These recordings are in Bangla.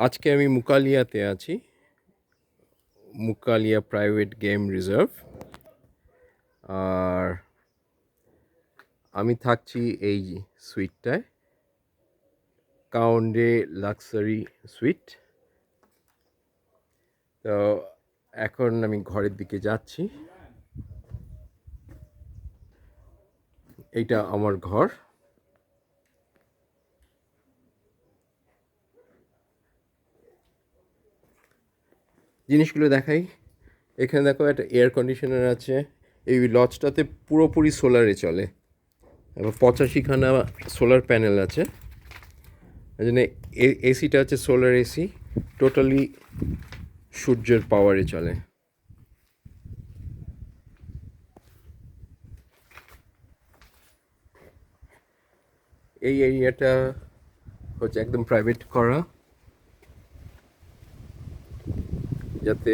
আজকে আমি মুকালিয়াতে আছি, মুকালিয়া প্রাইভেট গেম রিজার্ভ। আর আমি থাকছি এই সুইটটায়, কাউন্ডে লাক্সারি সুইট। তো এখন আমি ঘরের দিকে যাচ্ছি। এইটা আমার ঘর। জিনিসগুলো দেখাই। এখানে দেখো একটা এয়ার কন্ডিশনার আছে। এই লজটাতে পুরোপুরি সোলারে চলে, এবার 85খানা সোলার প্যানেল আছে। এই জন্য এসিটা হচ্ছে সোলার এসি, টোটালি সূর্যের পাওয়ারে চলে। এই এরিয়াটা হচ্ছে একদম প্রাইভেট করা, যাতে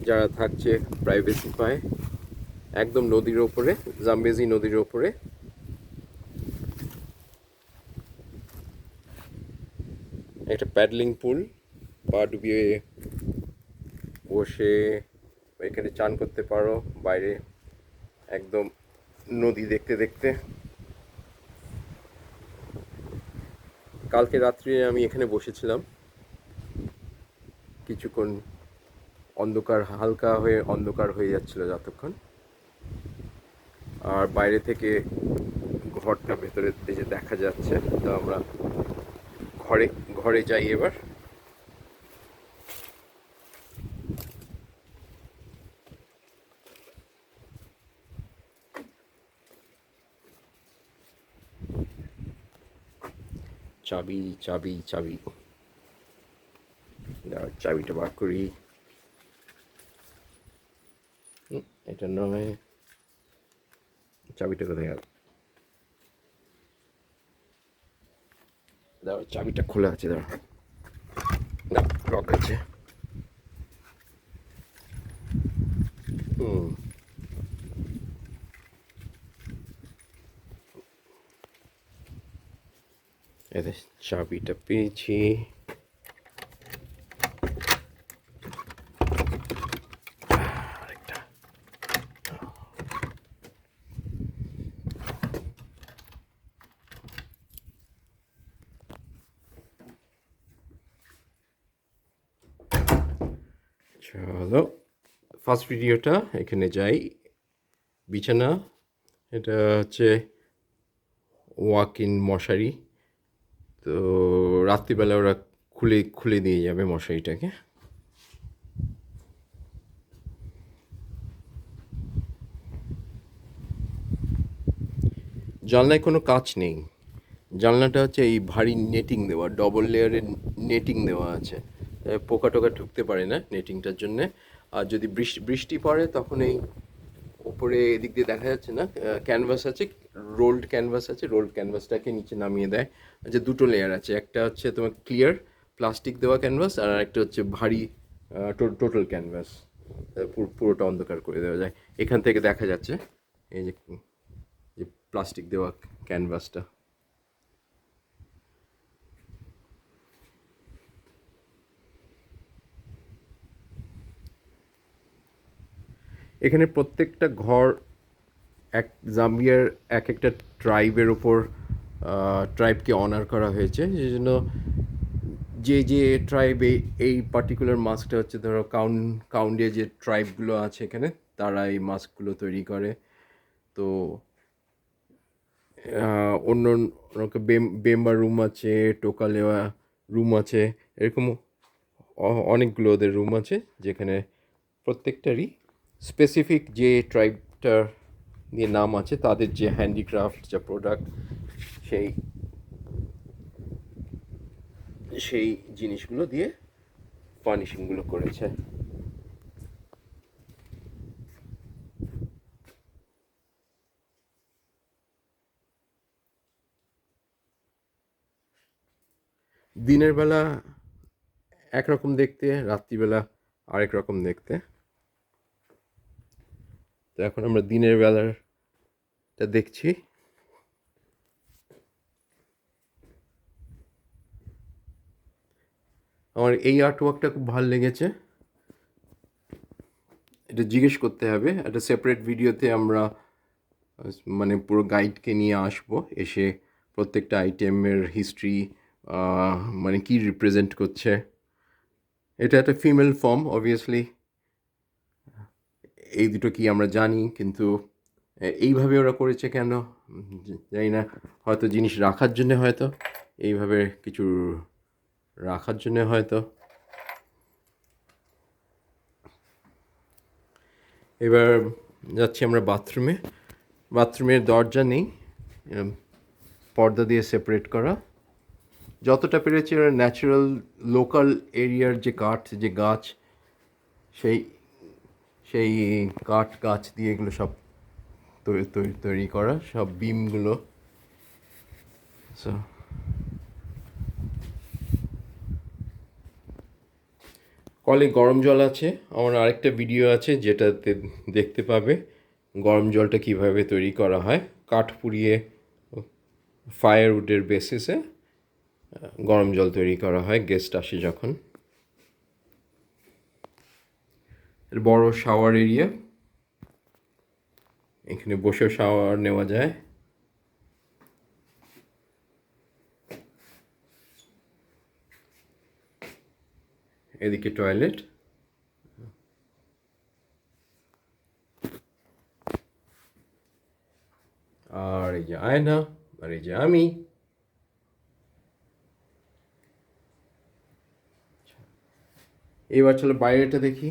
যারা থাকছে প্রাইভেসি পায়। একদম নদীর ওপরে, জাম্বেজি নদীর ওপরে। একটা প্যাডলিং পুল, পা ডুবিয়ে বসে এখানে চান করতে পারো বাইরে, একদম নদী দেখতে দেখতে। কালকে রাত্রে আমি এখানে বসেছিলাম কিছুক্ষণ, অন্ধকার হালকা হয়ে অন্ধকার হয়ে যাচ্ছিল যতক্ষণ। আর বাইরে থেকে ঘরটা ভেতরে যে দেখা যাচ্ছে। তো আমরা ঘরে ঘরে যাই এবার। চাবি চাবি চাবি, চাবিটা বার করি। এটা নয়, চাবিটা কোথায় গেল? দাঁড়া, চাবিটা খোলা আছে, দাঁড়া, না লক আছে। হুম, এদের চাবিটা পেয়েছি। আরেকটা। চলো ফার্স্ট ভিডিওটা এখানে যাই। বিছানা, এটা হচ্ছে ওয়াক ইন মশারি। তো রাত্রিবেলা ওরা খুলে খুলে দিয়ে যাবে মশারিটাকে। জানলায় কোনো কাচ নেই, জানলাটা হচ্ছে এই ভারী নেটিং দেওয়া, ডবল লেয়ারের নেটিং দেওয়া আছে। পোকা টোকা ঢুকতে পারে না নেটিংটার জন্যে। আর যদি বৃষ্টি বৃষ্টি পড়ে তখন এই উপরে এদিক দিয়ে দেখা যাচ্ছে না, ক্যানভাস আছে, রোল্ড ক্যানভাস আছে, রোল্ড ক্যানভাসটাকে নিচে নামিয়ে দেয়। যে দুটো লেয়ার আছে, একটা হচ্ছে তোমার ক্লিয়ার প্লাস্টিক দেওয়া ক্যানভাস, আর একটা হচ্ছে ভারী টোটাল ক্যানভাস। পুরোটা অন্ধকার করে দেওয়া যায়। এখান থেকে দেখা যাচ্ছে এই যে যে প্লাস্টিক দেওয়া ক্যানভাসটা। এখানে প্রত্যেকটা ঘর এক জাম্বিয়ার এক একটা ট্রাইবের ওপর, ট্রাইবকে অনার করা হয়েছে, যে জন্য যে যে ট্রাইবে এই পার্টিকুলার মাস্কটা হচ্ছে, ধরো কাউন্ডে যে ট্রাইবগুলো আছে এখানে, তারা এই মাস্কগুলো তৈরি করে। তো অন্য বেম্বা রুম আছে, টোকালেওয়া রুম আছে, এরকম অনেকগুলো ওদের রুম আছে, যেখানে প্রত্যেকটারই স্পেসিফিক যে ট্রাইবটার নিয়ে নাম আছে, তাদের যে হ্যান্ডিক্রাফট, যা প্রোডাক্ট, সেই সেই জিনিসগুলো দিয়ে ফার্নিশিংগুলো করেছে। দিনের বেলা একরকম দেখতে, রাত্রিবেলা আরেক রকম দেখতে। তো এখন আমরা দিনের বেলাটা দেখছি। আমার এই আর্টওয়ার্কটা খুব ভালো লেগেছে। এটা জিজ্ঞেস করতে হবে, একটা সেপারেট ভিডিওতে আমরা মানে পুরো গাইডকে নিয়ে আসবো, এসে প্রত্যেকটা আইটেমের হিস্ট্রি, মানে কি রিপ্রেজেন্ট করছে। এটা একটা ফিমেল ফর্ম অবভিয়াসলি, এই দুটো কি আমরা জানি, কিন্তু এইভাবে ওরা করেছে কেন জানি না। হয়তো জিনিস রাখার জন্য, হয়তো এইভাবে কিছু রাখার জন্য হয়তো। এবার যাচ্ছি আমরা বাথরুমে। বাথরুমের দরজা নেই, পর্দা দিয়ে সেপারেট করা। যতটা পেরেছি ওরা ন্যাচারাল লোকাল এরিয়ার যে কাঠ, যে গাছ, সেই সেই কাঠ গাছ দিয়ে এগুলো সব তৈরি করা, সব বিমগুলো। সো কলে গরম জল আছে, আমার আরেকটা ভিডিও আছে যেটাতে দেখতে পাবে গরম জলটা কিভাবে তৈরি করা হয়। কাঠ পুড়িয়ে ফায়ারউডের বেসিসে গরম জল তৈরি করা হয় গেস্ট আসে যখন। বড় শাওয়ার এরিয়া, এখানে বসেও শাওয়ার নেওয়া যায়। এদিকে টয়লেট, আর এই যে আয়না, আর এই যে আমি। এবার চলো বাইরেটা দেখি।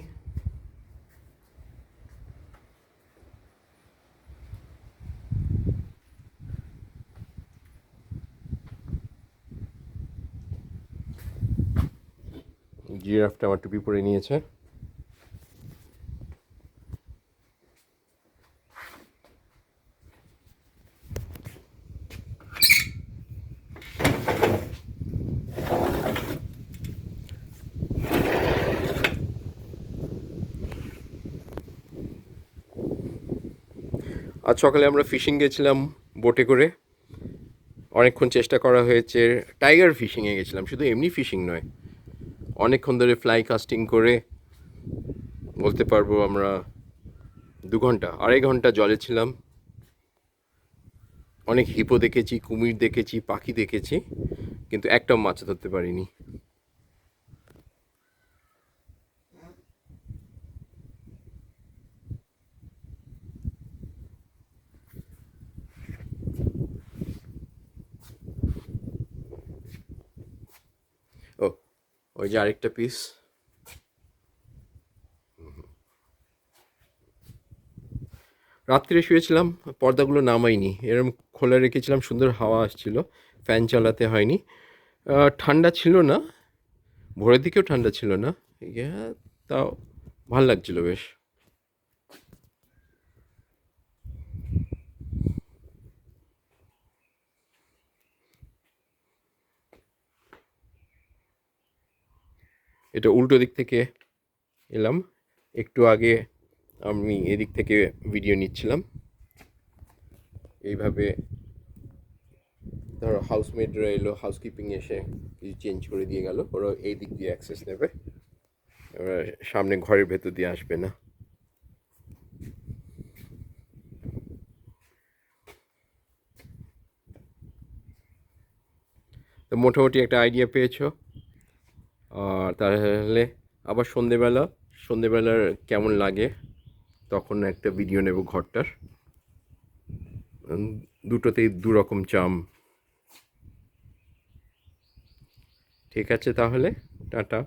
জিরাফটা আমার টুপি পরে নিয়েছে। আজ সকালে আমরা ফিশিং গেছিলাম বোটে করে, অনেকক্ষণ চেষ্টা করা হয়েছে। টাইগার ফিশিংয়ে গেছিলাম, শুধু এমনি ফিশিং নয়, অনেকক্ষণ ধরে ফ্লাই কাস্টিং করে বলতে পারবো আমরা 2 ঘন্টা, 2.5 ঘন্টা জলে ছিলাম। অনেক হিপো দেখেছি, কুমির দেখেছি, পাখি দেখেছি, কিন্তু একটাও মাছ ধরতে পারিনি। ও, ওই যে আরেকটা পিস। রাত্রে শুয়েছিলাম, পর্দাগুলো নামাইনি, এরম খোলা রেখেছিলাম, সুন্দর হাওয়া আসছিল, ফ্যান চালাতে হয়নি। ঠান্ডা ছিল না, ভোরের দিকেও ঠান্ডা ছিল না, তাও ভাল লাগছিল বেশ। এটা উল্টো দিক থেকে এলাম, একটু আগে আমি এদিক থেকে ভিডিও নিচ্ছিলাম। এইভাবে ধরো হাউসমেটরা এলো, হাউসকিপিং এসে কিছু চেঞ্জ করে দিয়ে গেল, ওরা এই দিক দিয়ে অ্যাক্সেস নেবে, ওরা সামনে ঘরের ভেতর দিয়ে আসবে না। তো মোটামুটি একটা আইডিয়া পেয়েছো। আর তাহলে আবার সন্ধেবেলার কেমন লাগে তখন একটা ভিডিও নেব ঘরটার। দুটোতেই দুরকম চাম। ঠিক আছে তাহলে, টাটা।